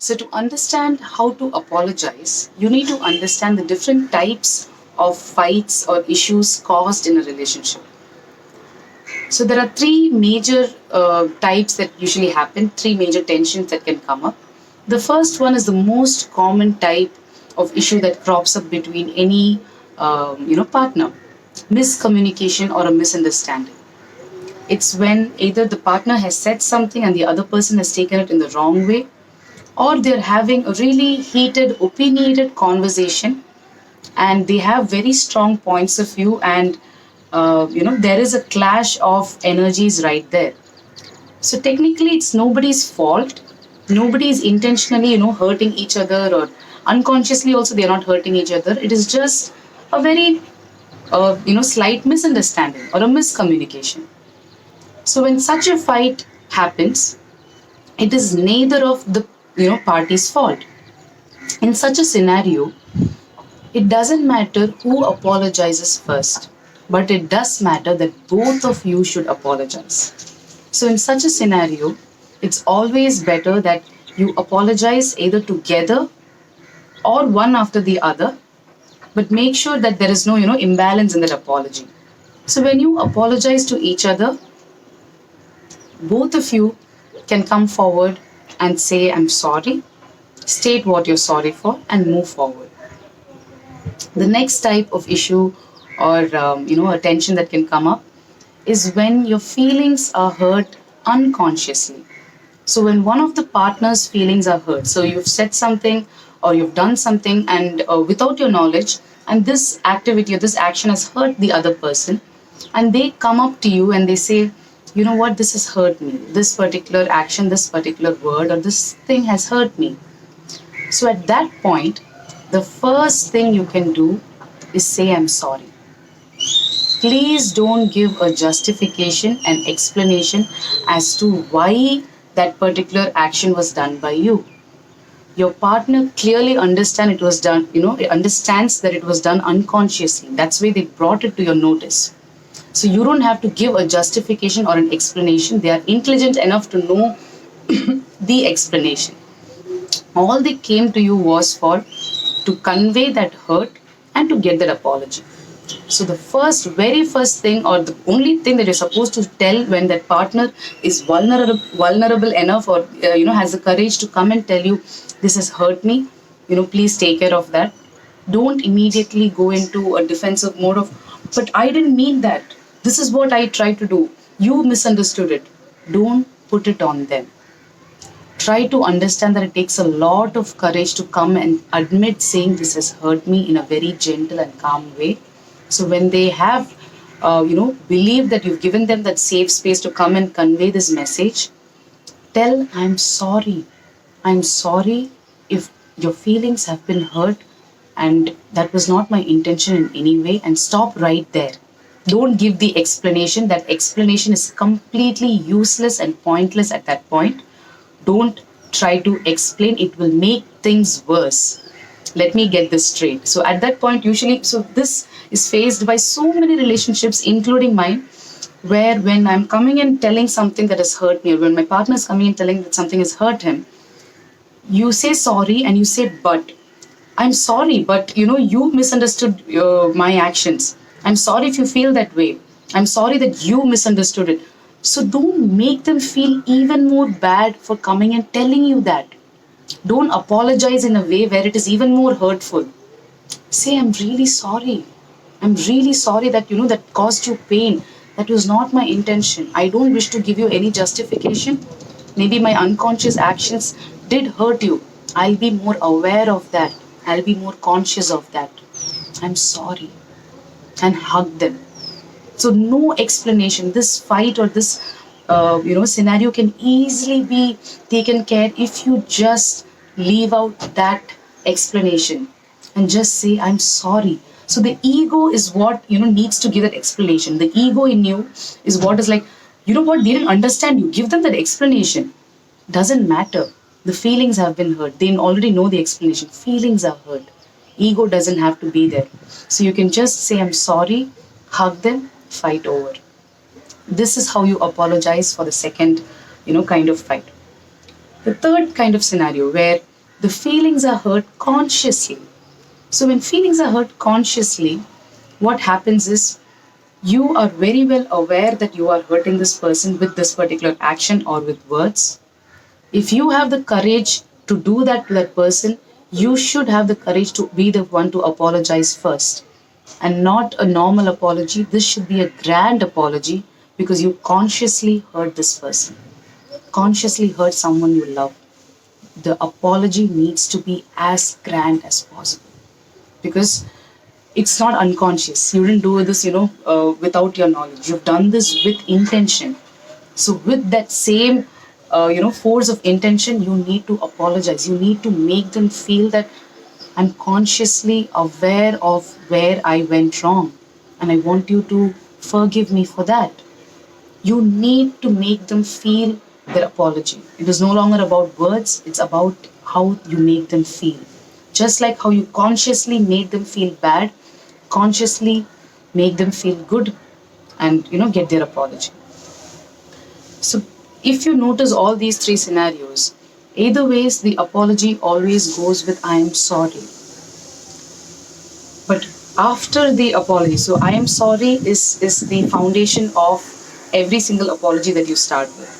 So, to understand how to apologize, you need to understand the different types of fights or issues caused in a relationship. So, there are three major types that usually happen, three major tensions that can come up. The first one is the most common type of issue that crops up between any partner: miscommunication or a misunderstanding. It's when either the partner has said something and the other person has taken it in the wrong way, or they're having a really heated, opinionated conversation and they have very strong points of view, and there is a clash of energies right there. So technically it's nobody's fault. Nobody is intentionally hurting each other, or unconsciously also they are not hurting each other. It is just a very slight misunderstanding or a miscommunication. So when such a fight happens, it is neither of the party's fault. In such a scenario, it doesn't matter who apologizes first, but it does matter that both of you should apologize. So in such a scenario, it's always better that you apologize either together or one after the other, but make sure that there is no imbalance in that apology. So when you apologize to each other, both of you can come forward and say, I'm sorry, state what you're sorry for, and move forward. The next type of issue or a tension that can come up is when your feelings are hurt unconsciously. So when one of the partner's feelings are hurt, so you've said something or you've done something and without your knowledge, and this activity or this action has hurt the other person, and they come up to you and they say, you know what, this has hurt me. This particular action, this particular word, or this thing has hurt me. So at that point, the first thing you can do is say, I'm sorry. Please don't give a justification and explanation as to why that particular action was done by you. Your partner clearly understands that it was done unconsciously. That's why they brought it to your notice. So you don't have to give a justification or an explanation. They are intelligent enough to know the explanation. All they came to you was for to convey that hurt and to get that apology. So the very first thing, or the only thing that you're supposed to tell when that partner is vulnerable enough, or has the courage to come and tell you, this has hurt me, please take care of that. Don't immediately go into a defensive mode of, but I didn't mean that. This is what I tried to do. You misunderstood it. Don't put it on them. Try to understand that it takes a lot of courage to come and admit saying this has hurt me in a very gentle and calm way. So when they have, believe that you've given them that safe space to come and convey this message, tell, I'm sorry. I'm sorry if your feelings have been hurt and that was not my intention in any way, and stop right there. Don't give the explanation. That explanation is completely useless and pointless at that point. Don't try to explain. It will make things worse. Let me get this straight. So at that point, usually, so this is faced by so many relationships, including mine, where when I'm coming and telling something that has hurt me, or when my partner is coming and telling that something has hurt him, you say sorry and you say, but I'm sorry, but you misunderstood my actions. I'm sorry if you feel that way. I'm sorry that you misunderstood it. So don't make them feel even more bad for coming and telling you that. Don't apologize in a way where it is even more hurtful. Say, I'm really sorry. I'm really sorry that, that caused you pain. That was not my intention. I don't wish to give you any justification. Maybe my unconscious actions did hurt you. I'll be more aware of that. I'll be more conscious of that. I'm sorry. And hug them. So no explanation. This fight or this scenario can easily be taken care if you just leave out that explanation and just say, I'm sorry. So the ego is what needs to give that explanation. The ego in you is what is like, you know what, they didn't understand you. Give them that explanation. Doesn't matter. The feelings have been hurt. They already know the explanation. Feelings are hurt. Ego doesn't have to be there. So you can just say, I'm sorry, hug them, fight over. This is how you apologize for the second, kind of fight. The third kind of scenario where The feelings are hurt consciously. So when feelings are hurt consciously, what happens is you are very well aware that you are hurting this person with this particular action or with words. If you have the courage to do that to that person, you should have the courage to be the one to apologize first. And not a normal apology. This should be a grand apology because you consciously hurt this person, consciously hurt someone you love. The apology needs to be as grand as possible because it's not unconscious. You didn't do this, without your knowledge. You've done this with intention. So with that same, force of intention, you need to apologize. You need to make them feel that I'm consciously aware of where I went wrong, and I want you to forgive me for that. You need to make them feel their apology. It is no longer about words, it's about how you make them feel. Just like how you consciously made them feel bad, consciously make them feel good and get their apology. So if you notice all these three scenarios, either ways the apology always goes with I am sorry. But after the apology, so I am sorry is the foundation of every single apology that you start with.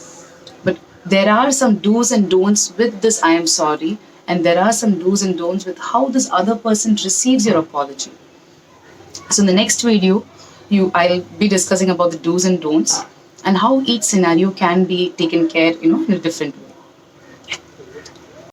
But there are some do's and don'ts with this I am sorry, and there are some do's and don'ts with how this other person receives your apology. So in the next video, I'll be discussing about the do's and don'ts and how each scenario can be taken care, in a different way.